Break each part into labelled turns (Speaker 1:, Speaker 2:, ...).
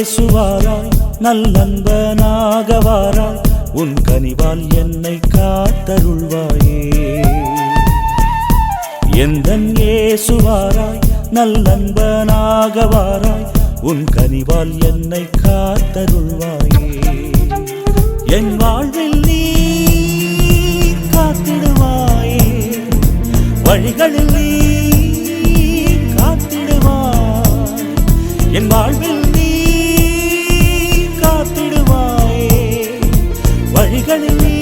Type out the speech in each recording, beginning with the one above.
Speaker 1: இயேசுவாராய் நல்லன்பனாக வாராய் உன் கனிவால் என்னை காத்தருள்வாயே எந்தன் இயேசுவாராய் நல்லன்பனாக வாராய் உன் கனிவால் என்னை காத்தருள்வாயே என் வாழ்வில் நீ காத்திடுவாயே வழிகளில் நீ காத்திடுவாய் என் வாழ்வில் நீ காத்திடுவாயே வழிகளில் நீ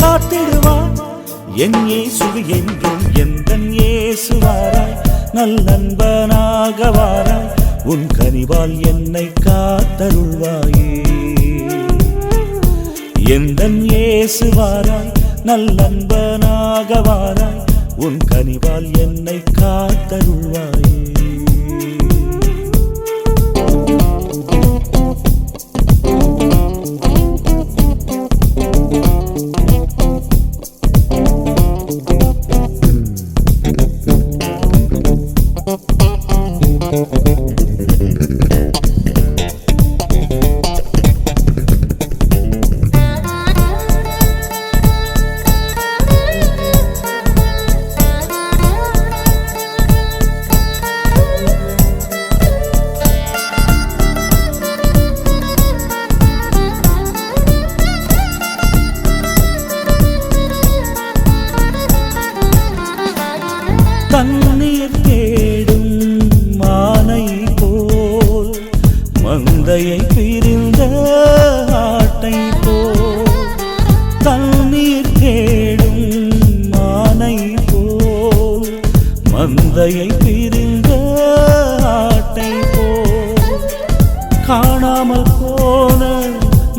Speaker 1: காத்திடுவாய் என் இயேசுவே என்றும் எந்தன் இயேசுவாராய் நல்லன்பனாக வாராய் உன் கனிவால் என்னை காத்தருள்வாயே எந்தன் இயேசுவாராய் நல்லன்பனாக வாராய் உன் கனிவால் என்னை காத்தருள்வாயே தண்ணீர் தேடும் மானை போல் மந்தையை பிரிந்த ஆட்டை போல் தண்ணீர் தேடும் மானை போல் மந்தையை பிரிந்த ஆட்டை போல் காணாமல் போன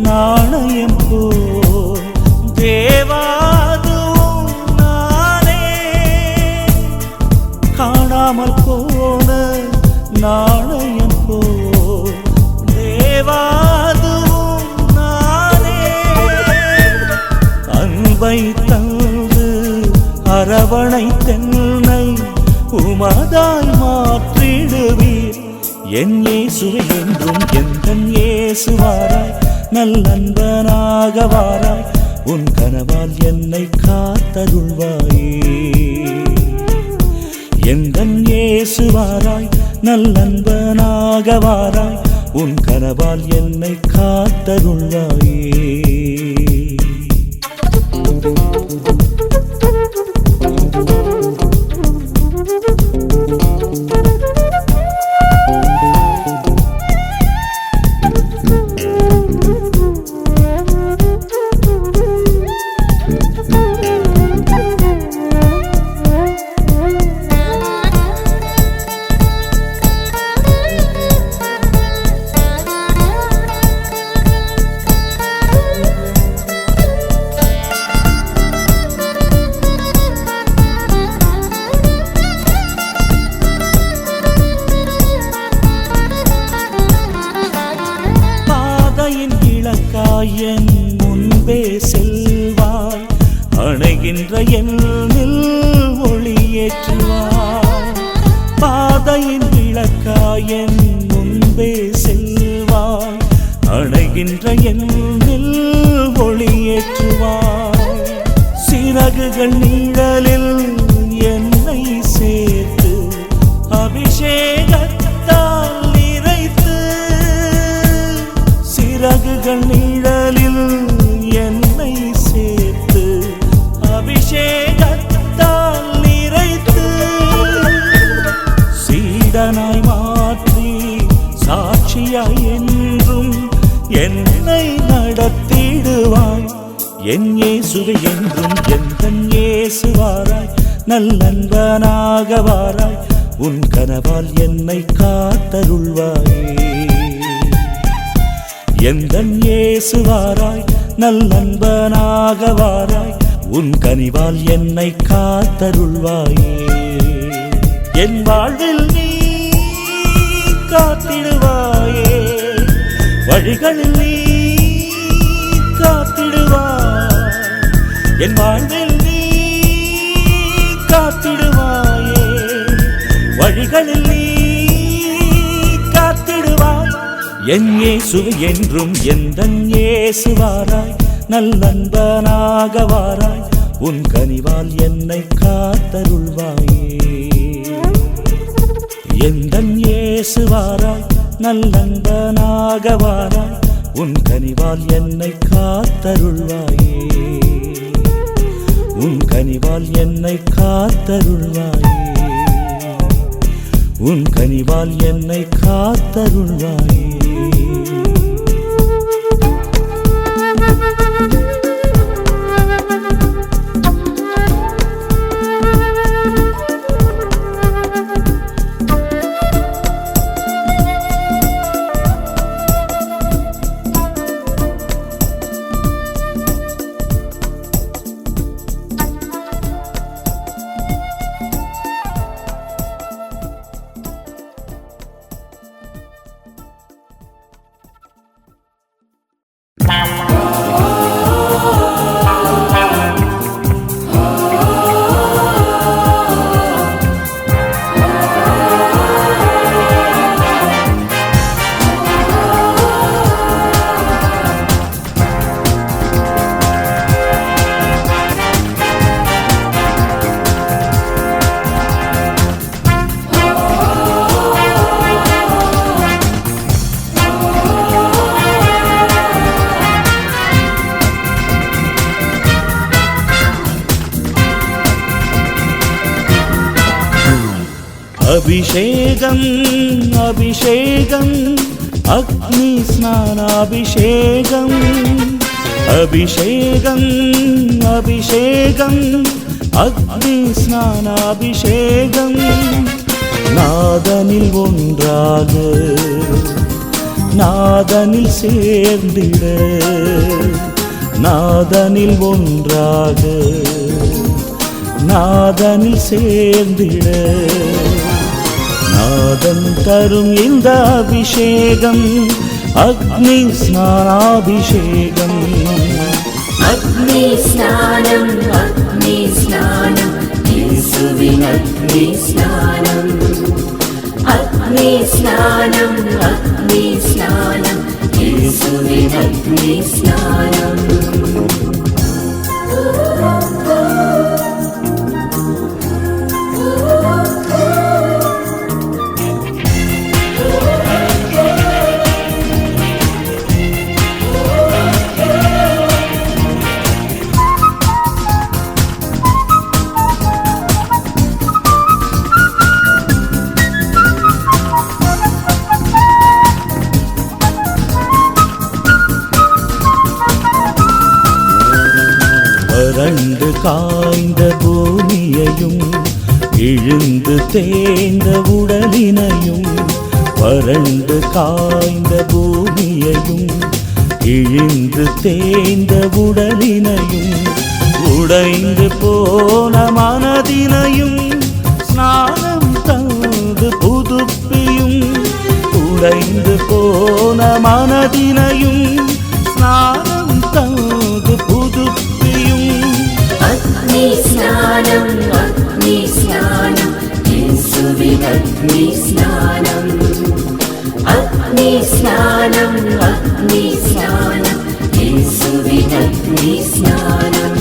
Speaker 1: நாணயம் போல் தேவா காணாமல் போன நாணயம் போல் தேவாதுவும் நானே அன்பை தந்து அரவணை தென்னை உமதாய் மாற்றிடுவீர் என் இயேசுவே என்றும் எந்தன் இயேசுவாராய் நல்லன்பனாக வாராய் உன் கனவால் என்னை காத்தருள்வாயே எந்தன் இயேசுவாராய் நல்லன்பனாக வாராய் உன் கனவால் என்னை காத்தருள்வாயே என் முன்பே செல்வாய் அணைகின்ற என்னில் ஒளியேற்றுவாய் பாதையின் விளக்காய் என் முன்பே செல்வாய் அணைகின்ற என்னில் ஒளியேற்றுவாய் சிறகுகள் நிழலில் என்னை சேர்த்து அபிஷேகத்தால் நிறைத்து சிறகுகள் நிழலில் என்னை சேர்த்து அபிஷேகத்தால் நிறைத்து சீடனாய் மாற்றி சாட்சியாய் என்றும் என்னை நடத்திடுவாய் என் இயேசுவே என்றும் எந்தன் இயேசுவாராய் நல்லன்பனாக வாராய் உன் கனவால் என்னை காத்தருள்வாயே எந்தன் இயேசுவாராய் நல்லன்பனாக வாராய் உன் கனிவால் என்னை காத்தருள்வாயே என் வாழ்வில் நீ காத்திடுவாயே வழிகளில் நீ காத்திடுவாய் என் வாழ்வில் நீ காத்திடுவாயே வழிகளில் நீ காத்திடுவாய் என் இயேசுவை என்றும் எந்தன் இயேசுவாராய் நல்லன்பனாக வாராய் உன் கனிவால் என்னை காத்தருள்வாயே எந்தன் இயேசுவாராய் நல்லன்பனாக வாராய் உன் கனிவால் என்னை காத்தருள்வாயே உன் கனிவால் என்னை காத்தருள்வாயே உன் கனிவால் என்னை காத்தருள்வாயே அபிஷேகம் அபிஷேகம் அக்னி ஸ்நானாபிஷேகம் அபிஷேகம் அபிஷேகம் அக்னி ஸ்நானாபிஷேகம் நாதனில் ஒன்றாக நாதனில் சேர்ந்திட நாதனில் ஒன்றாக நாதனில் சேர்ந்திட நாதன் தரும் இந்த அபிஷேகம் அக்னி ஸ்நானாபிஷேகம்
Speaker 2: அக்னி ஸ்நானம் இயேசுவின் அக்னி ஸ்நானம் அக்னி ஸ்நானம் இயேசுவின் அக்னி ஸ்நானம்
Speaker 1: வறண்டு காய்ந்த பூமியையும் இழுந்து தேய்ந்த உடலினையும் வறண்டு காய்ந்த பூமியையும் இழுந்து தேய்ந்த உடலினையும் உடைந்து போன மனதினையும் ஸ்நானம் தந்து புதுப்பியும் உடைந்து போன மனதினையும் ஸ்நானம் தந்து புதுப்பியும்
Speaker 2: அக்னி ஸ்நானம் இயேசுவின் அக்னி ஸ்நானம் அக்னி ஸ்நானம் இயேசுவின் அக்னி ஸ்நானம்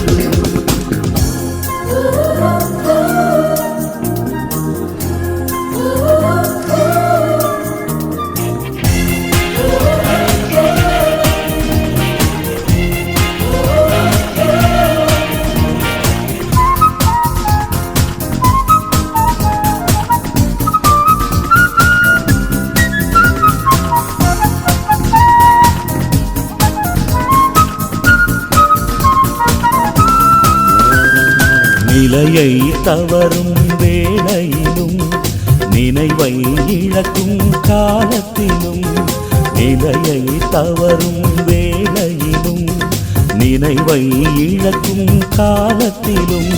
Speaker 1: நிலையை தவறும் வேளையிலும் நினைவை இழக்கும் காலத்திலும் நிலையை தவறும் வேளையிலும் நினைவை இழக்கும் காலத்திலும்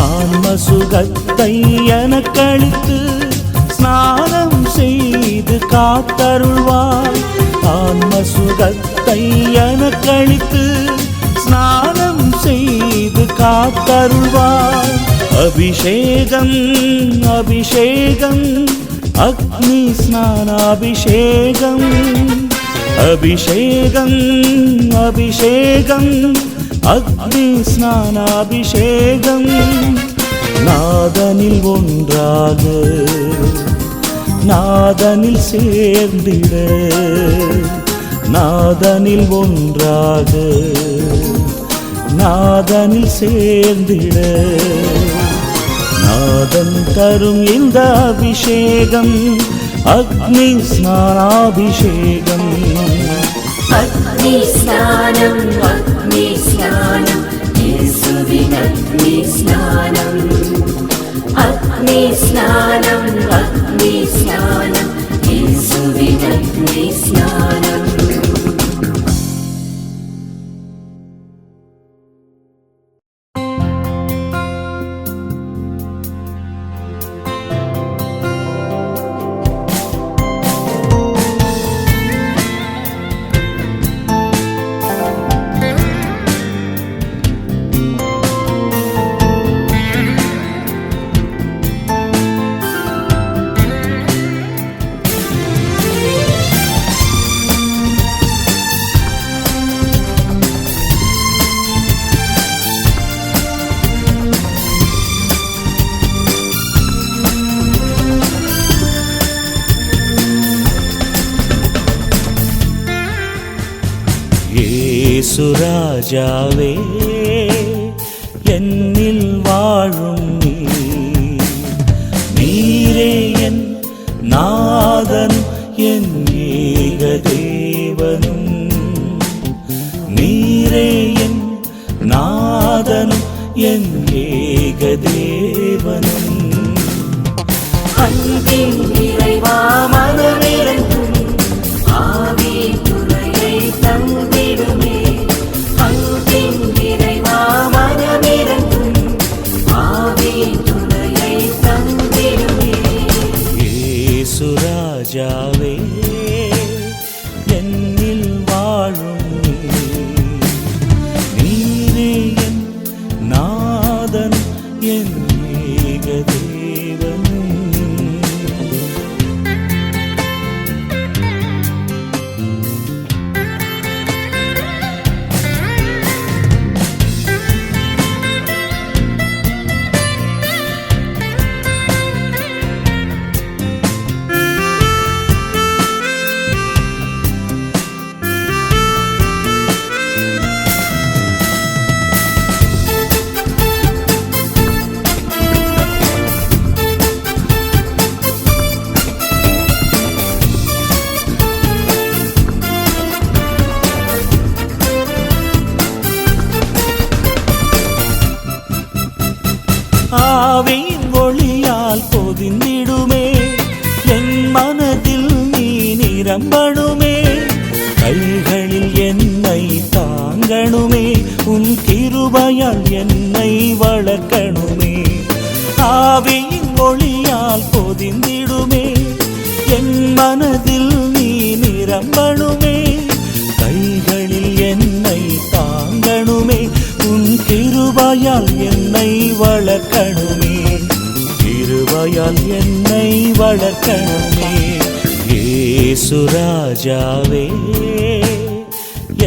Speaker 1: ஆன்ம சுகத்தை எனக்களித்து ஸ்நானம் செய்து காத்தருள்வாய் ஆன்ம சுகத்தை எனக்களித்து ஸ்நானம் செய்து காத்தருள்வாய் அபிஷேகம் அபிஷேகம் அக்னி ஸ்நானாபிஷேகம் அபிஷேகம் அபிஷேகம் அக்னி ஸ்நானாபிஷேகம் நாதனில் ஒன்றாக நாதனில் சேர்ந்திட நாதனில் ஒன்றாக நாதனில் சேர்ந்திட நாதன் தரும் இந்த அபிஷேகம் அக்னி ஸ்நானாபிஷேகம்
Speaker 2: அக்னி ஸ்நானம் இயேசுவின் அக்னி ஸ்நானம் அக்னி ஸ்நானம் இயேசுவின் அக்னி ஸ்நானம்
Speaker 1: இயேசுராஜாவே என்னில் வாழும் நீரே என் நாதன் என் ஏக தேவனும் நீரே என் நாதன் என் ஏக தேவனும்
Speaker 2: அன்பின் நிறைவா மனமிரங்கும் ஆவி துணையை தந்திடுமே அன்பின் நிறைவா மனமிரங்கும் ஆவி துணையை தந்திடுமே
Speaker 1: இயேசுராஜாவே என்னில் வாழும் நீரே என் நாதன் என் ஏக தேவனும் ஆவியின் ஒளியால் பொதிந்திடுமே என் மனதில் நீ நிரம்பணுமே கைகளில் என்னை தாங்கணுமே உன் கிருபையால் என்னை வளர்க்கணுமே ஆவியின் ஒளியால் பொதிந்திடுமே என் மனதில் நீ நிரம்பணுமே கைகளில் என்னை தாங்கணுமே உன் கிருபையால் என்னை வளர்க்கணுமே கிருபையால் என்னை வளர்க்கணுமே இயேசுராஜாவே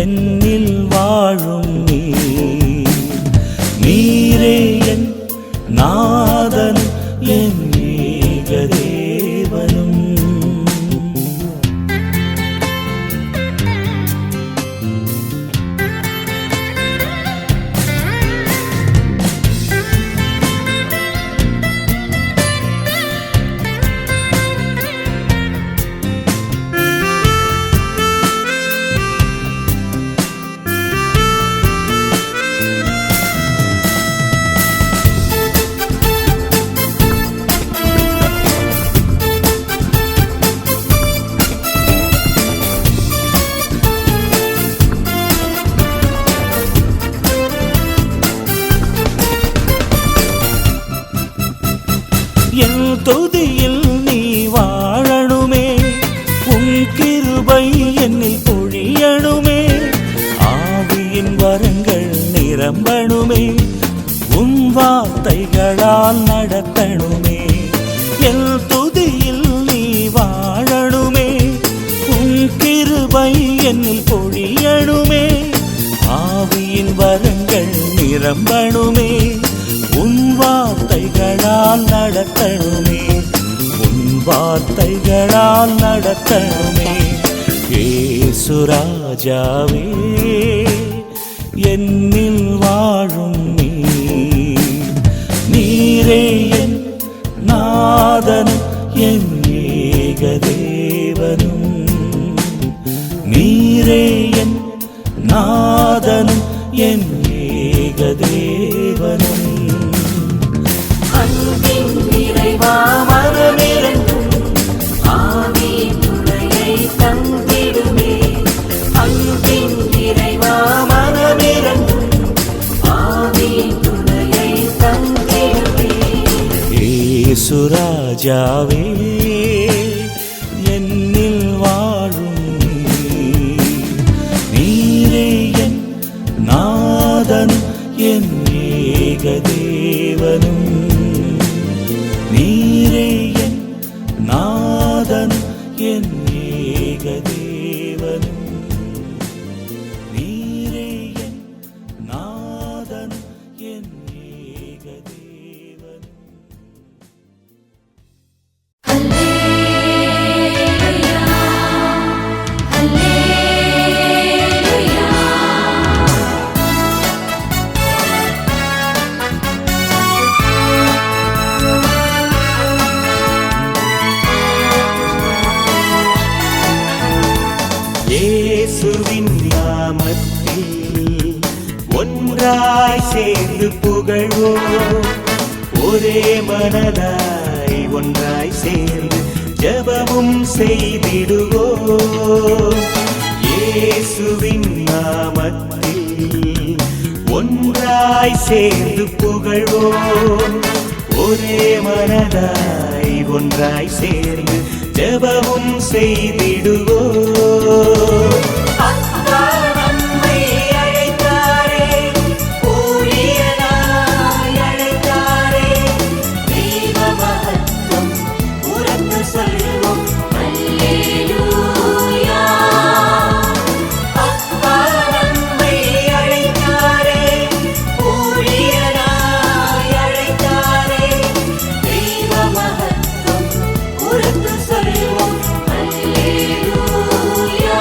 Speaker 1: என்னில் வாழும் நீரே என் நாதன் என் ஏக தேவனும் என் துதியில் நீ வாழணுமே உன் கிருபை என்னில் பொழியணுமே ஆவியின் வரங்கள் நிரம்பணுமே உன் வார்த்தைகளால் நடத்தணுமே என் துதியில் நீ வாழணுமே உன் கிருபை என்னில் பொழியணுமே, ஆவியின் வரங்கள் நிரம்பணுமே, உன் வார்த்தைகளால் நடத்தணுமே, உன் வார்த்தைகளால் நடத்தணுமே. இயேசு ராஜாவே என்னில் வாழும் நீரே என் நாதனும் என் ஏக தேவனும், நீரே என் நாதனும் என் ஏக தேவனும்.
Speaker 2: அன்பின் நிறைவா மனமிரங்கும் ஆவியின் துணையை தந்திடுமே, அன்பின் நிறைவா மனமிரங்கும் ஆவியின் துணையை தந்திடுமே.
Speaker 1: இயேசு ராஜாவே என்னில் வாழும் நீரே என் நாதனும் என் ஏக தேவனும், நீரே என் நாதனும் என் ஏக தேவனும், நீரே என் நாதனும் என் ஏக தேவனும்.
Speaker 2: அல்லேலூயா அல்லேலூயா.
Speaker 1: இயேசுவின் நாமத்தில் ஒன்றாய் சேர்ந்து புகழ்வோம், ஒரே மனதாய் ஒன்றாய் சேர்ந்து ஜெபமும் செய்திடுவோம். இயேசுவின் நாமத்தில் ஒன்றாய் சேர்ந்து புகழ்வோம், ஒரே மனதாய் ஒன்றாய் சேர்ந்து ஜெபமும் செய்திடுவோம்.
Speaker 2: அப்பா நம்மை அழைத்தாரே, ஊழியனாய் அழைத்தாரே, தெய்வ மகத்துவம் உரத்து சொல்வோம் அல்லேலூயா. அப்பா நம்மை அழைத்தாரே, ஊழியனாய் அழைத்தாரே, தெய்வ மகத்துவம் உரத்து சொல்வோம் அல்லேலூயா.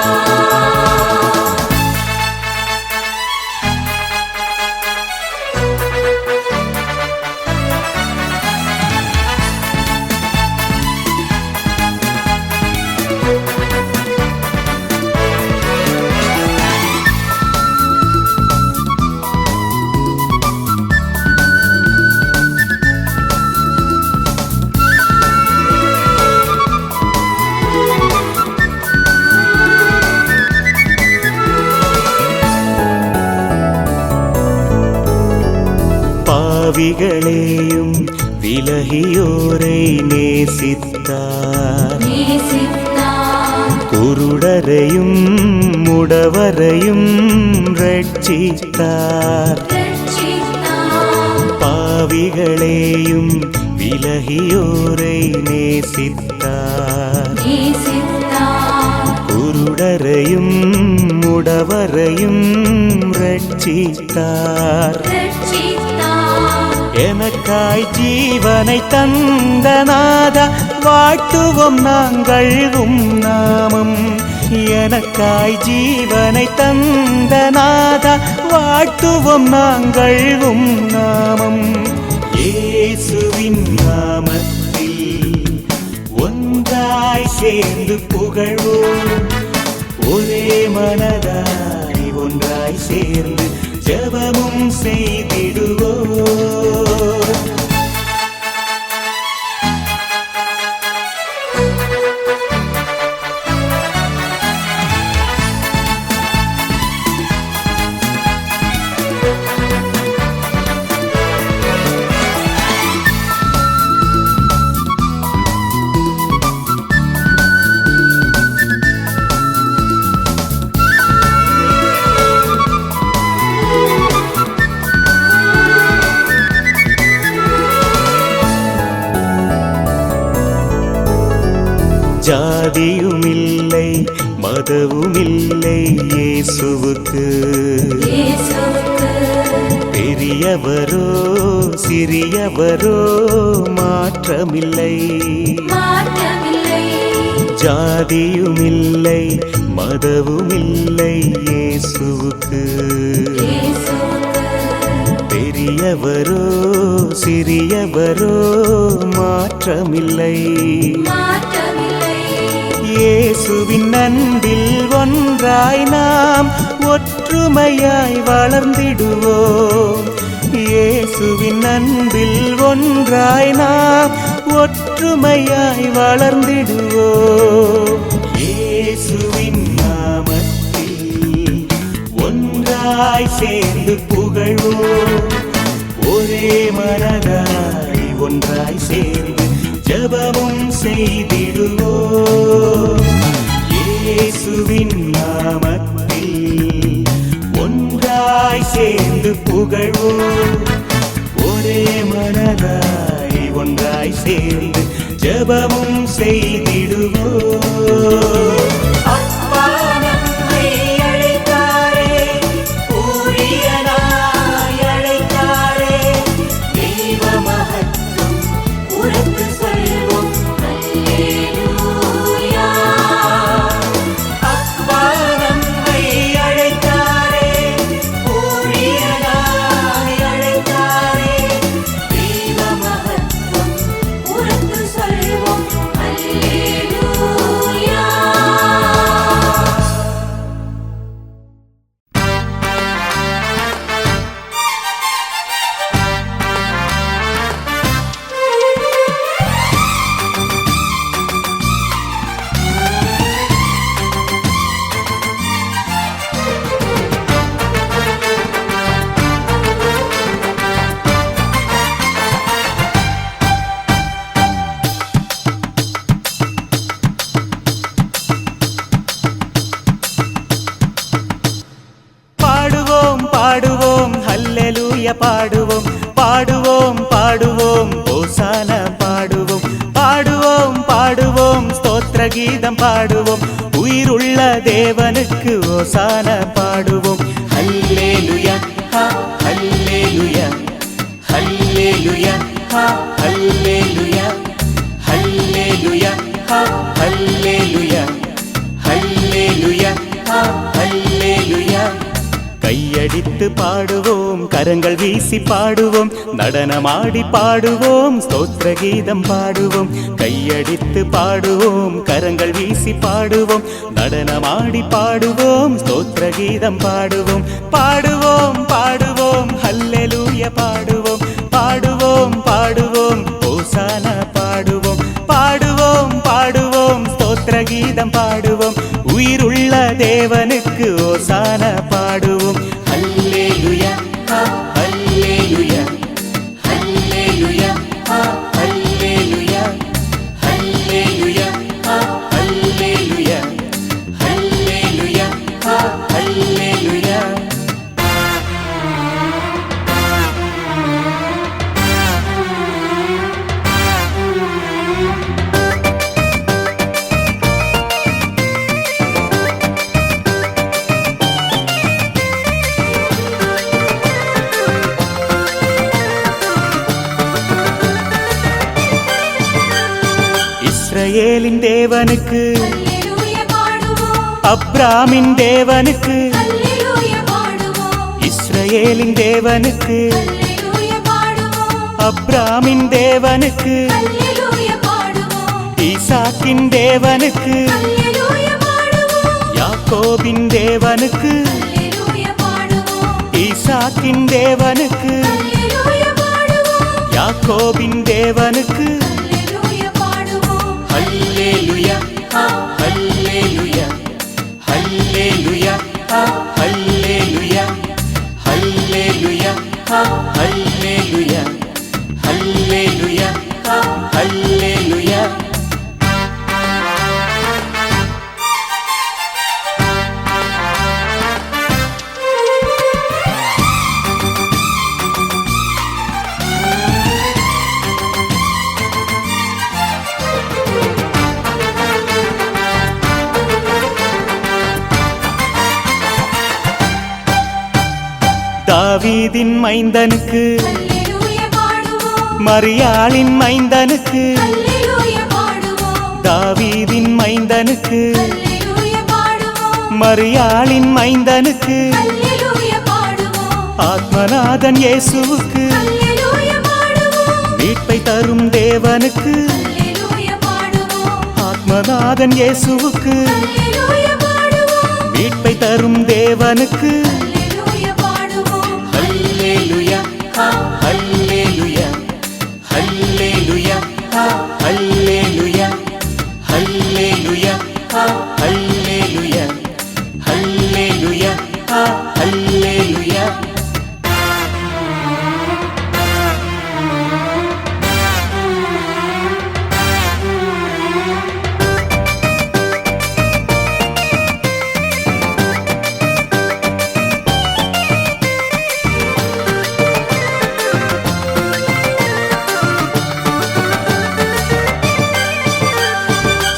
Speaker 1: பாவிகளையும் விலகியோரை நேசித்தார், குருடரையும் முடவரையும் ரட்சித்தார். பாவிகளையும் விலகியோரை நேசித்தார், குருடரையும் முடவரையும் ரட்சித்தார். எனக்காய் ஜீவனை தந்த நாதா வாழ்த்துவோம் நாங்கள் உம் நாமம், எனக்காய் ஜீவனை தந்த நாதா வாழ்த்துவோம் நாங்கள் உம் நாமம். இயேசுவின் நாமத்தில் ஒன்றாய் சேர்ந்து புகழ்வோம், ஒரே மனதாய் ஒன்றாய் சேர்ந்து ஜெபமும் செய்திடுவோம். ஜாதியுமில்லை மதவுமில்லை இயேசுவுக்கு. பெரியவரோ சிறியவரோ மாற்றமில்லை. ஜாதியுமில்லை மதவுமில்லை இயேசுவுக்கு. பெரியவரோ சிறியவரோ மாற்றமில்லை. இயேசுவின் அன்பில் ஒன்றாய் நாம் ஒற்றுமையாய் வளர்ந்திடுவோம். இயேசுவின் அன்பில் ஒன்றாய் நாம் ஒற்றுமையாய் வளர்ந்திடுவோம். இயேசுவின் நாமத்தில் ஒன்றாய் சேர்ந்து புகழ்வோம். ஒரே மனதாய் ஒன்றாய் சேர்ந்து ஜெபமும் செய்திடுவோம். இயேசுவின் நாமத்தில் ஒன்றாய் சேர்ந்து புகழ்வோம். ஒரே மனதாய் ஒன்றாய் சேர்ந்து ஜெபமும் செய்திடுவோம்.
Speaker 2: அப்பா நம்மை அழைத்தாரே, ஊழியனாய் அழைத்தாரே, தெய்வ மகத்துவம் உரத்து சொல்வோம் அல்லேலூயா. அப்பா நம்மை அழைத்தாரே, ஊழியனாய் அழைத்தாரே, தெய்வ மகத்துவம் உரத்து சொல்வோம் அல்லேலூயா.
Speaker 1: பாடுவோம் பாடுவோம் ஹல்லேலூயா பாடுவோம். பாடுவோம் பாடுவோம் ஓசானா பாடுவோம். பாடுவோம் பாடுவோம் ஸ்தோத்திர கீதம் பாடுவோம். உயிருள்ள தேவனுக்கு ஓசானா பாடுவோம். ஹல்லேலூயா ஹா ஹல்லேலூயா ஹல்லேலூயா ஹா ஹல்லேலூயா ஹல்லேலூயா ஹா ஹல்லேலூயா ஹல்லேலூயா ஹா ஹல்லேலூயா. கையடித்து பாடுவோம், கரங்கள் வீசி பாடுவோம், நடனமாடி பாடுவோம், ஸ்தோத்திர கீதம் பாடுவோம். கையடித்து பாடுவோம், கரங்கள் வீசி பாடுவோம், நடனமாடி பாடுவோம், ஸ்தோத்திர கீதம் பாடுவோம். பாடுவோம் பாடுவோம் ஹல்லேலூயா பாடுவோம். பாடுவோம் பாடுவோம் ஓசானா பாடுவோம். பாடுவோம் பாடுவோம் ஸ்தோத்திர கீதம் பாடுவோம். உயிருள்ள தேவனுக்கு ஓசானா பாடுவோம். ஹல்லேலூயா ஹா ஹல்லேலூயா ஹல்லேலூயா ஹா ஹல்லேலூயா ஹல்லேலூயா ஹா ஹல்லேலூயா ஹல்லேலூயா ஹா ஹல்லேலூயா. இஸ்ரவேலின் தேவனுக்கு,
Speaker 2: அல்லேலூயா பாடுவோம்.
Speaker 1: அப்ராமின் தேவனுக்கு,
Speaker 2: அல்லேலூயா பாடுவோம்.
Speaker 1: இஸ்ரவேலின் தேவனுக்கு,
Speaker 2: அல்லேலூயா பாடுவோம்.
Speaker 1: அப்ராமின் தேவனுக்கு,
Speaker 2: அல்லேலூயா பாடுவோம்.
Speaker 1: ஈசாக்கின் தேவனுக்கு,
Speaker 2: அல்லேலூயா பாடுவோம்.
Speaker 1: யாக்கோபின் தேவனுக்கு,
Speaker 2: அல்லேலூயா பாடுவோம்.
Speaker 1: ஈசாக்கின் தேவனுக்கு,
Speaker 2: அல்லேலூயா பாடுவோம்.
Speaker 1: யாக்கோபின் தேவனுக்கு.
Speaker 2: அல்லேலூயா பாடுவோம்.
Speaker 1: ஹல்லேலூயா ஹா ஹல்லேலூயா ஹல்லேலூயா ஹா ஹல்லேலூயா ஹல்லேலூயா ஹா ஹல்லேலூயா ஹல்லேலூயா ஹா ஹல்லேலூயா. தாவீதின் மைந்தனுக்கு
Speaker 2: அல்லேலூயா பாடுவோம்
Speaker 1: மரியாளின் மைந்தனுக்கு
Speaker 2: அல்லேலூயா பாடுவோம்
Speaker 1: தாவீதின் மைந்தனுக்கு
Speaker 2: அல்லேலூயா பாடுவோம்
Speaker 1: மரியாளின் மைந்தனுக்கு
Speaker 2: அல்லேலூயா பாடுவோம்
Speaker 1: ஆத்மநாதன் இயேசுவுக்கு
Speaker 2: அல்லேலூயா பாடுவோம்
Speaker 1: மீட்பை தரும் தேவனுக்கு
Speaker 2: அல்லேலூயா பாடுவோம்
Speaker 1: ஆத்மநாதன் இயேசுவுக்கு
Speaker 2: அல்லேலூயா பாடுவோம்
Speaker 1: மீட்பை தரும் தேவனுக்கு
Speaker 2: அல்லேலூயா பாடுவோம்
Speaker 1: ஹல்லேலூயா ஹல்லேலூயா ஹல்லேலூயா ஹல்லேலூயா ஹல்லேலூயா ஹல்லேலூயா ஹல்லேலூயா ஹல்லேலூயா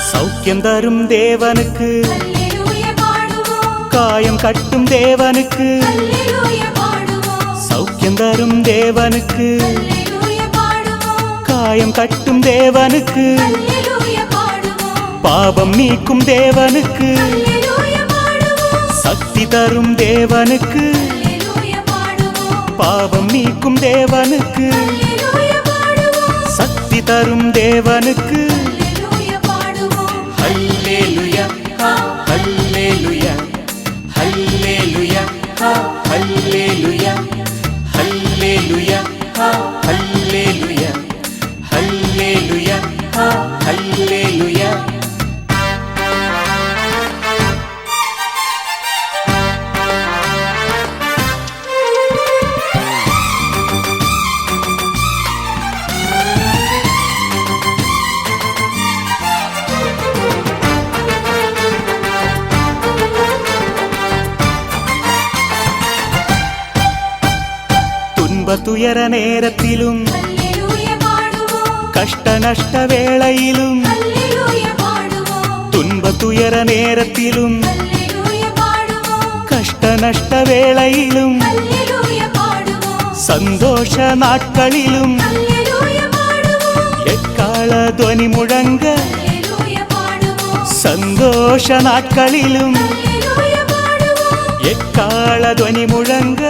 Speaker 1: சௌக்கியம் தரும் தேவனுக்கு
Speaker 2: அல்லேலூயா பாடுவோம்
Speaker 1: காயம் கட்டும் தேவனுக்கு
Speaker 2: அல்லேலூயா பாடுவோம்
Speaker 1: சௌக்கியம் தரும் தேவனுக்கு
Speaker 2: அல்லேலூயா பாடுவோம்
Speaker 1: காயம் கட்டும் தேவனுக்கு
Speaker 2: அல்லேலூயா பாடுவோம்
Speaker 1: பாவம் நீக்கும் தேவனுக்கு
Speaker 2: அல்லேலூயா பாடுவோம்
Speaker 1: சக்தி தரும் தேவனுக்கு
Speaker 2: அல்லேலூயா பாடுவோம்
Speaker 1: பாவம் நீக்கும் தேவனுக்கு
Speaker 2: அல்லேலூயா பாடுவோம்
Speaker 1: சக்தி தரும் தேவனுக்கு
Speaker 2: அல்லேலூயா பாடுவோம்
Speaker 1: ஹல்லேலூயா ஹல்லேலூயா ஹல்லேலூயா ஹல்லேலூயா ஹல்லேலூயா ஹல்லேலூயா ஹல்லேலூயா ஹல்லேலூயா துன்ப துயர நேரத்திலும்
Speaker 2: அல்லேலூயா பாடுவோம்
Speaker 1: கஷ்ட நஷ்ட வேளையிலும்
Speaker 2: அல்லேலூயா பாடுவோம்
Speaker 1: துன்ப துயர நேரத்திலும்
Speaker 2: அல்லேலூயா பாடுவோம்
Speaker 1: கஷ்ட நஷ்ட வேளையிலும்
Speaker 2: அல்லேலூயா பாடுவோம்
Speaker 1: சந்தோஷ நாட்களிலும்
Speaker 2: அல்லேலூயா பாடுவோம்
Speaker 1: எக்கால துவனி முழங்க
Speaker 2: அல்லேலூயா பாடுவோம்
Speaker 1: சந்தோஷ நாட்களிலும்
Speaker 2: அல்லேலூயா பாடுவோம்
Speaker 1: எக்கால துவனி முழங்க